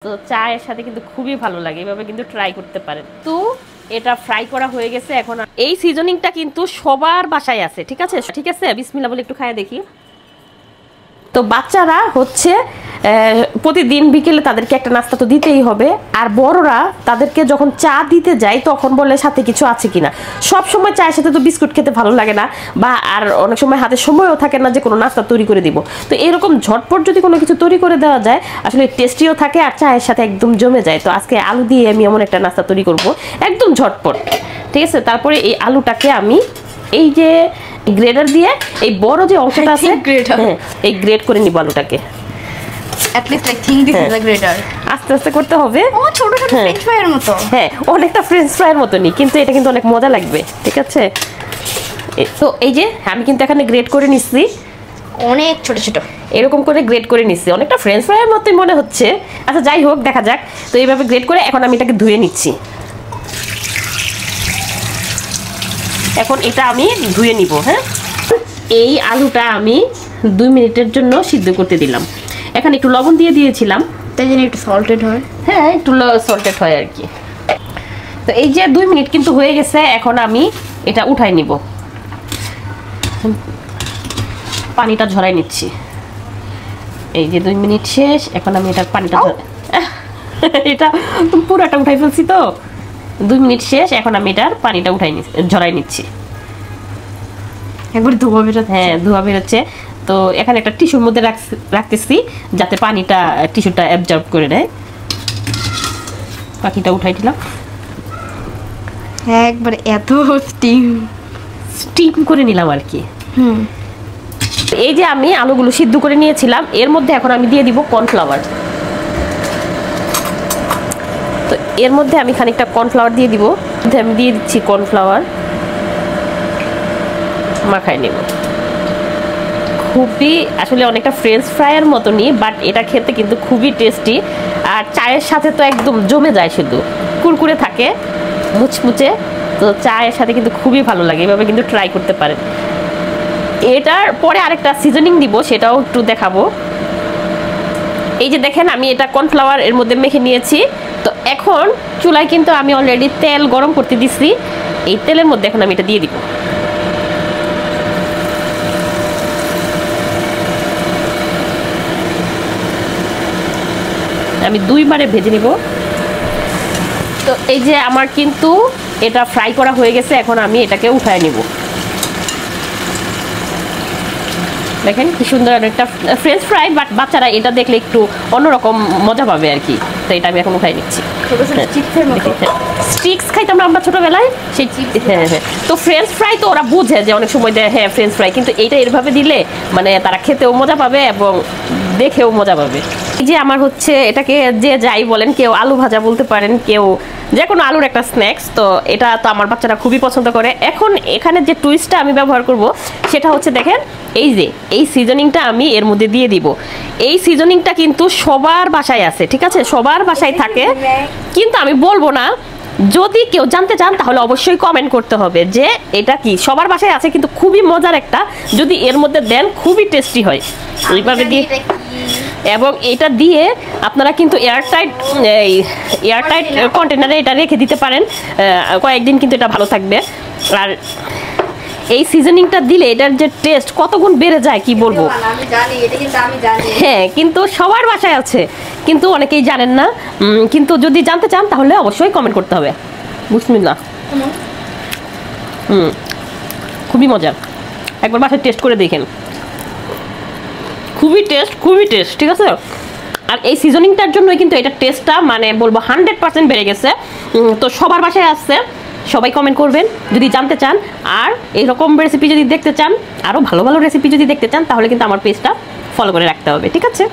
তো চায়ের সাথে কিন্তু খুবই ভালো লাগে, এভাবে কিন্তু ট্রাই করতে পারেন। তো এটা ফ্রাই করা হয়ে গেছে। এখন এই সিজনিংটা কিন্তু সবার বাসায় আছে, ঠিক আছে? ঠিক আছে, বিসমিল্লাহ বলে একটু খাইয়ে দেখি। তো বাচ্চারা হচ্ছে প্রতিদিন বিকেলে তাদেরকে একটা নাস্তা তো দিতেই হবে, আর বড়রা তাদেরকে যখন চা দিতে যায় তখন বলে সাথে কিছু আছে কিনা। সব সময় চায়ের সাথে তো বিস্কুট খেতে ভালো লাগে না, বা আর অনেক সময় হাতে সময়ও থাকে না যে কোনো নাস্তা তৈরি করে দিব। তো এরকম ঝটপট যদি কোনো কিছু তৈরি করে দেওয়া যায়, আসলে টেস্টিও থাকে আর চায়ের সাথে একদম জমে যায়। তো আজকে আলু দিয়ে আমি এমন একটা নাস্তা তৈরি করব, একদম ঝটপট, ঠিক আছে? তারপরে এই আলুটাকে আমি এই যে গ্রেডার দিয়ে এই বড় যে অংশটা আছে এই গ্রেড করে নিব আলুটাকে। At least I think this is a grater. আস্তে আস্তে করতে হবে। ও ছোট ছোট ফ্রেঞ্চ ফ্রাইয়ের মতো। হ্যাঁ, অনেকটা ফ্রেঞ্চ ফ্রাইয়ের মতনই, কিন্তু এটা কিন্তু অনেক মজা লাগবে, ঠিক আছে? তো এই যে আমি কিন্তু এখানে গ্রেড করে নিচ্ছি, অনেক ছোট ছোট এরকম করে গ্রেড করে নিচ্ছি, অনেকটা ফ্রেঞ্চ ফ্রাইয়ের মতোই মনে হচ্ছে। আচ্ছা যাই হোক, দেখা যাক। তো এইভাবে গ্রেড করে এখন আমি এটাকে ধুয়ে নিচ্ছি। এখন এটা আমি ধুয়ে নিব। হ্যাঁ, এই আলুটা আমি 2 মিনিটের জন্য সিদ্ধ করতে দিলাম। এখন একটু লবণ দিয়ে দিয়েছিলাম, তাই জন্য একটু সল্টেড হয়। হ্যাঁ, একটু সল্টেড হয় আর কি। তো এই যে 2 মিনিট কিন্তু হয়ে গেছে, এখন আমি এটা উঠাই নিব, পানিটা ঝরাই নিচ্ছি। এই যে 2 মিনিট শেষ, এখন আমি এটার পানিটা এটা পুরাটা উঠাই ফেলছি। তো 2 মিনিট শেষ, এখন আমি এটার পানিটা ঝরাই নিচ্ছি। একবার ধোয়া বেরোচ্ছে। হ্যাঁ, ধোয়া বেরোচ্ছে। তো এখানে একটা টিস্যুর মধ্যে রাখতেছি যাতে পানিটা টিস্যুটা অ্যাবজর্ব করে নেয়। পাখিটা উঠাই দিলাম। একবার এত স্টিম করে নিলাম আর কি। এই যে আমি আলুগুলো সিদ্ধ করে নিয়েছিলাম, এর মধ্যে এখন আমি দিয়ে দিব কর্নফ্লাওয়ার। তো এর মধ্যে আমি খানিকটা কর্নফ্লাওয়ার দিয়ে দিব। আমি দিয়ে দিচ্ছি কর্নফ্লাওয়ার, মাখাই নেব। খুবই আসলে অনেকটা ফ্রেঞ্চ ফ্রাইয়ের মতনই, বাট এটা খেতে কিন্তু খুবই টেস্টি। আর চায়ের সাথে তো একদম জমে যায়, শুধু কুরকুরে থাকে, মুচমুচে। তো চায়ের সাথে কিন্তু খুবই ভালো লাগে, এভাবে কিন্তু ট্রাই করতে পারেন। এটার পরে আরেকটা সিজনিং দিব, সেটাও একটু দেখাবো। এই যে দেখেন, আমি এটা কর্নফ্লাওয়ার এর মধ্যে মেখে নিয়েছি। তো এখন চুলায় কিন্তু আমি অলরেডি তেল গরম করতে দিচ্ছি। এই তেলের মধ্যে এখন আমি এটা দিয়ে দিব। আমি 2 বারে ভেজে নিব। তো এই যে আমার কিন্তু এটা ফ্রাই করা হয়ে গেছে, এখন আমি এটাকে উঠায় নিব। দেখেন কি সুন্দর একটা ফ্রেঞ্চ ফ্রাই, বাট বাচ্চারা এটা দেখলে একটু অন্যরকম মজা পাবে আর কি। তো এটা আমি এখন উঠাই নিচ্ছি। স্টিক্স খাইতাম আমরা ছোটবেলায়, সেই হ্যাঁ হ্যাঁ। তো ফ্রেঞ্চ ফ্রাই তো ওরা বুঝে যে অনেক সময় দেয়, হ্যাঁ ফ্রেঞ্চ ফ্রাই, কিন্তু এইটা এভাবে দিলে মানে তারা খেতেও মজা পাবে এবং দেখেও মজা পাবে। এই যে আমার হচ্ছে এটাকে যে যাই বলেন, কেউ আলু ভাজা বলতে পারেন, কেউ যে কোনো আলুর একটা স্ন্যাক্স। তো এটা তো আমার বাচ্চারা খুবই পছন্দ করে। এখন এখানে যে টুইস্টটা আমি ব্যবহার করব সেটা হচ্ছে, দেখেন এই যে এই সিজনিংটা আমি এর মধ্যে দিয়ে দিব। এই সিজনিংটা কিন্তু সবার বাসায় আছে, ঠিক আছে? সবার বাসায় থাকে, কিন্তু আমি বলবো না। যদি কেউ জানতে চান তাহলে অবশ্যই কমেন্ট করতে হবে যে এটা কি। সবার বাসায় আছে, কিন্তু খুবই মজার একটা, যদি এর মধ্যে দেন খুবই টেস্টি হয়। এইভাবে দিয়ে, এবং এটা দিয়ে আপনারা কিন্তু এয়ারটাইট কন্টেনারে এটা রেখে দিতে পারেন, কয়েকদিন কিন্তু এটা ভালো থাকবে। আর এই সিজনিংটা দিলে এটার যে টেস্ট কত গুণ বেড়ে যায় কি বলবো। হ্যাঁ, কিন্তু সবার বাসায় আছে, কিন্তু অনেকেই জানেন না। কিন্তু যদি জানতে চান তাহলে অবশ্যই কমেন্ট করতে হবে। বিসমিল্লাহ। খুবই মজার, একবার বাসায় টেস্ট করে দেখেন। খুবই টেস্ট, ঠিক আছে? আর এই সিজনিংটার জন্যই কিন্তু এটা টেস্টটা মানে বলবো 100% বেড়ে গেছে। তো সবার বাসায় আসছে, সবাই কমেন্ট করবেন যদি জানতে চান। আর এইরকম রেসিপি যদি দেখতে চান, আরও ভালো ভালো রেসিপি যদি দেখতে চান, তাহলে কিন্তু আমার পেজটা ফলো করে রাখতে হবে, ঠিক আছে?